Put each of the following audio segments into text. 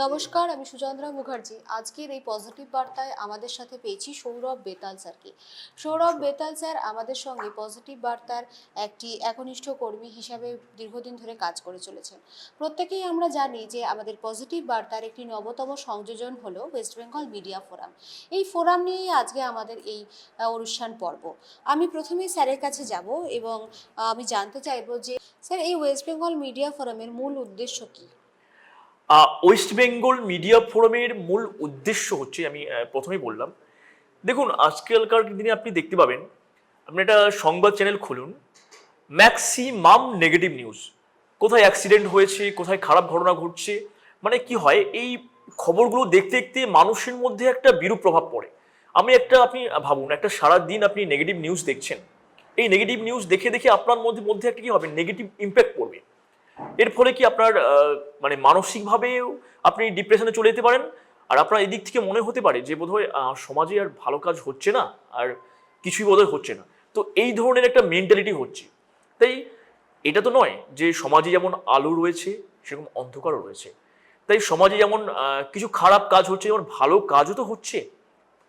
নমস্কার, আমি সুচন্দ্রা মুখার্জি। আজকের এই পজিটিভ বার্তায় আমাদের সাথে পেয়েছি সৌরভ বেতাল স্যারকে। সৌরভ বেতাল স্যার আমাদের সঙ্গে পজিটিভ বার্তার একটি একনিষ্ঠ কর্মী হিসাবে দীর্ঘদিন ধরে কাজ করে চলেছেন। প্রত্যেকেই আমরা জানি যে আমাদের পজিটিভ বার্তার একটি নবতম সংযোজন হলো ওয়েস্ট বেঙ্গল মিডিয়া ফোরাম। এই ফোরাম নিয়েই আজকে আমাদের এই অনুষ্ঠান পর্ব। আমি প্রথমেই স্যারের কাছে যাব এবং আমি জানতে চাইবো যে স্যার, এই ওয়েস্ট বেঙ্গল মিডিয়া ফোরামের মূল উদ্দেশ্য কী? ওয়েস্ট বেঙ্গল মিডিয়া ফোরামের মূল উদ্দেশ্য হচ্ছে, আমি প্রথমেই বললাম, দেখুন আজকালকার দিনে আপনি দেখতে পাবেন, আপনি একটা সংবাদ চ্যানেল খুলুন, ম্যাক্সিমাম নেগেটিভ নিউজ। কোথায় অ্যাক্সিডেন্ট হয়েছে, কোথায় খারাপ ঘটনা ঘটছে, মানে কি হয়, এই খবরগুলো দেখতে দেখতে মানুষের মধ্যে একটা বিরূপ প্রভাব পড়ে। আপনি ভাবুন, একটা সারা দিন আপনি নেগেটিভ নিউজ দেখছেন, এই নেগেটিভ নিউজ দেখে দেখে আপনার মধ্যে মধ্যে একটা কি হবে, নেগেটিভ ইম্প্যাক্ট পড়বে। এর ফলে কি আপনার মানে মানসিকভাবেও আপনি ডিপ্রেশনে চলে যেতে পারেন। আর আপনার এদিক থেকে মনে হতে পারে যে বোধহয় সমাজে আর ভালো কাজ হচ্ছে না, আর কিছুই বোধহয় হচ্ছে না। তো এই ধরনের একটা মেন্টালিটি হচ্ছে। তাই এটা তো নয় যে সমাজে যেমন আলো রয়েছে সেরকম অন্ধকারও রয়েছে। তাই সমাজে যেমন কিছু খারাপ কাজ হচ্ছে, যেমন ভালো কাজও তো হচ্ছে।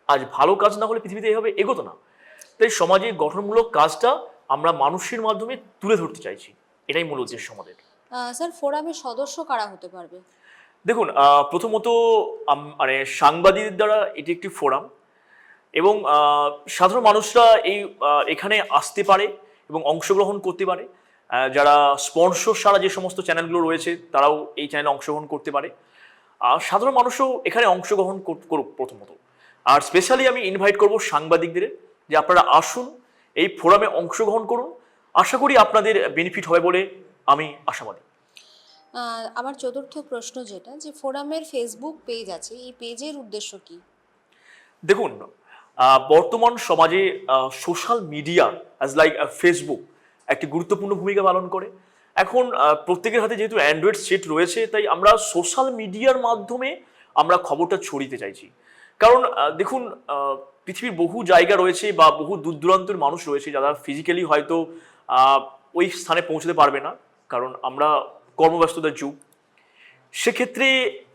আজ ভালো কাজ না হলে পৃথিবীতে এইভাবে এগোতো না। তাই সমাজে গঠনমূলক কাজটা আমরা মানুষের মাধ্যমে তুলে ধরতে চাইছি, এটাই মূল উদ্দেশ্য আমাদের। স্যার, ফোরামের সদস্য কারা হতে পারবে? দেখুন, প্রথমত মানে সাংবাদিকদের দ্বারা এটি একটি ফোরাম, এবং সাধারণ মানুষরা এখানে আসতে পারে এবং অংশগ্রহণ করতে পারে। যারা স্পন্সর ছাড়া যে সমস্ত চ্যানেলগুলো রয়েছে তারাও এই চ্যানেলে অংশগ্রহণ করতে পারে। সাধারণ মানুষও এখানে অংশগ্রহণ করুক প্রথমত। আর স্পেশালি আমি ইনভাইট করব সাংবাদিকদের, যে আপনারা আসুন, এই ফোরামে অংশগ্রহণ করুন। আশা করি আপনাদের বেনিফিট হবে বলে আমি আশাবাদী। আমার চতুর্থ প্রশ্ন যেটা, যে ফোরামের ফেসবুক পেজ আছে, এই পেজের উদ্দেশ্য কি? দেখুন, বর্তমান সমাজে social media as like Facebook একটি গুরুত্বপূর্ণ ভূমিকা পালন করে। এখন প্রত্যেকের হাতে যেহেতু অ্যান্ড্রয়েড সেট রয়েছে, তাই আমরা সোশ্যাল মিডিয়ার মাধ্যমে আমরা খবরটা ছড়িয়ে দিতে চাইছি। কারণ দেখুন, পৃথিবীর বহু জায়গা রয়েছে বা বহু দূর দূরান্তের মানুষ রয়েছে যারা ফিজিক্যালি হয়তো ওই স্থানে পৌঁছতে পারবে না, কারণ আমরা কর্মব্যস্ততার যুগ। সেক্ষেত্রে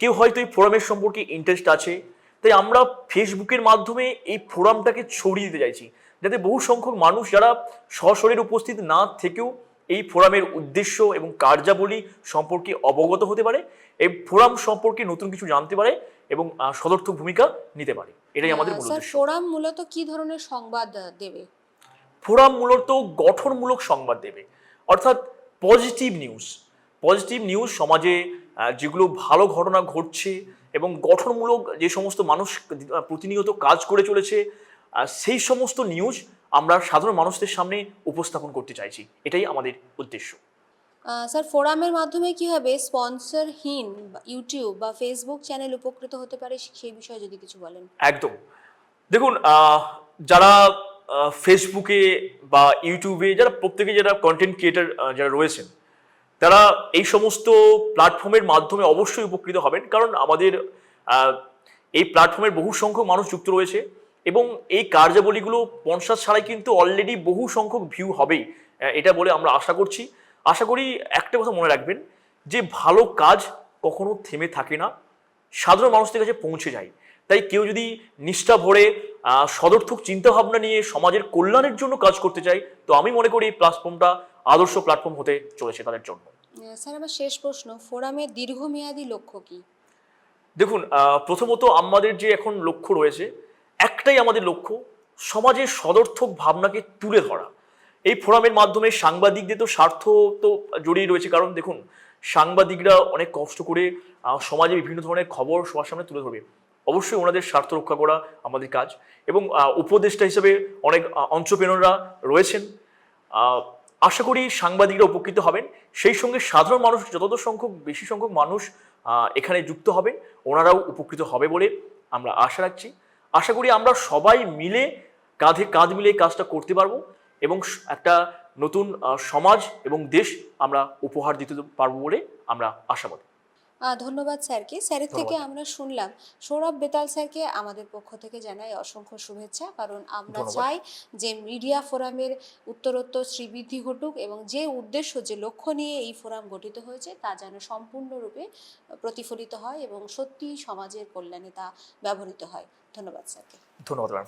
কেউ হয়তো এই ফোরামের সম্পর্কে ইন্টারেস্ট আছে, তাই আমরা ফেসবুকের মাধ্যমে এই ফোরামটাকে ছড়িয়ে দিতে চাইছি, যাতে বহু সংখ্যক মানুষ যারা সশরীরে উপস্থিত না থেকেও এই ফোরামের উদ্দেশ্য এবং কার্যাবলী সম্পর্কে অবগত হতে পারে, এই ফোরাম সম্পর্কে নতুন কিছু জানতে পারে এবং সদর্থক ভূমিকা নিতে পারে। এটাই আমাদের মূল স্যার, উদ্দেশ্য। ফোরাম মূলত কি ধরনের সংবাদ দেবে? ফোরাম মূলত গঠনমূলক সংবাদ দেবে, অর্থাৎ পজিটিভ নিউজ। পজিটিভ নিউজ, সমাজে যেগুলো ভালো ঘটনা ঘটছে এবং গঠনমূলক যে সমস্ত মানুষ প্রতিনিয়ত কাজ করে চলেছে, সেই সমস্ত নিউজ আমরা সাধারণ মানুষদের সামনে উপস্থাপন করতে চাইছি, এটাই আমাদের উদ্দেশ্য। স্যার, ফোরামের মাধ্যমে কিভাবে স্পন্সরহীন ইউটিউব বা ফেসবুক চ্যানেল উপকৃত হতে পারে, সেই বিষয়ে যদি কিছু বলেন। একদম। দেখুন, যারা ফেসবুকে বা ইউটিউবে যারা প্রত্যেকে যারা কন্টেন্ট ক্রিয়েটার যারা রয়েছেন, তারা এই সমস্ত প্ল্যাটফর্মের মাধ্যমে অবশ্যই উপকৃত হবেন। কারণ আমাদের এই প্ল্যাটফর্মের বহু সংখ্যক মানুষ যুক্ত রয়েছে এবং এই কার্যাবলীগুলো পঞ্চাশ ছাড়াই কিন্তু অলরেডি বহু সংখ্যক ভিউ হবেই, এটা বলে আমরা আশা করি একটা কথা মনে রাখবেন, যে ভালো কাজ কখনো থেমে থাকে না, সাধারণ মানুষদের কাছে পৌঁছে যায়। তাই কেউ যদি নিষ্ঠা ভরে সদর্থক চিন্তাভাবনা নিয়ে সমাজের কল্যাণের জন্য কাজ করতে চায়, তো আমি মনে করি এই প্ল্যাটফর্মটা আদর্শ প্ল্যাটফর্ম হতে চলেছে তাদের জন্য। স্যার, আমার শেষ প্রশ্ন, ফোরামের দীর্ঘমেয়াদী লক্ষ্য কি? দেখুন, প্রথমত আমাদের যে এখন লক্ষ্য রয়েছে, একটাই আমাদের লক্ষ্য, সমাজের সদর্থক ভাবনাকে তুলে ধরা। এই ফোরামের মাধ্যমে সাংবাদিকদের তো স্বার্থ তো জড়িয়ে রয়েছে, কারণ দেখুন সাংবাদিকরা অনেক কষ্ট করে সমাজে বিভিন্ন ধরনের খবর সবার সামনে তুলে ধরবে। অবশ্যই ওনাদের স্বার্থ রক্ষা করা আমাদের কাজ, এবং উপদেষ্টা হিসেবে অনেক অন্ত্রপ্রেনাররা রয়েছেন। আশা করি সাংবাদিকরা উপকৃত হবেন, সেই সঙ্গে সাধারণ মানুষ বেশি সংখ্যক মানুষ এখানে যুক্ত হবেন, ওনারাও উপকৃত হবে বলে আমরা আশা রাখছি। আশা করি আমরা সবাই মিলে কাঁধে কাঁধ মিলে কাজটা করতে পারবো এবং একটা নতুন সমাজ এবং দেশ আমরা উপহার দিতে পারবো বলে আমরা আশাবাদী। ধন্যবাদ স্যারকে। স্যারের থেকে ধন্যবাদ। আমরা শুনলাম। সৌরভ বেতাল স্যারকে আমাদের পক্ষ থেকে জানাই অসংখ্য শুভেচ্ছা। কারণ আমরা ধন্যবাদ। চাই যে মিডিয়া ফোরামের উত্তরোত্তর শ্রীবৃদ্ধি ঘটুক এবং যে উদ্দেশ্য, যে লক্ষ্য নিয়ে এই ফোরাম গঠিত হয়েছে তা যেন সম্পূর্ণরূপে প্রতিফলিত হয় এবং সত্যিই সমাজের কল্যাণে তা ব্যবহৃত হয়। ধন্যবাদ স্যারকে। ধন্যবাদ ম্যাম।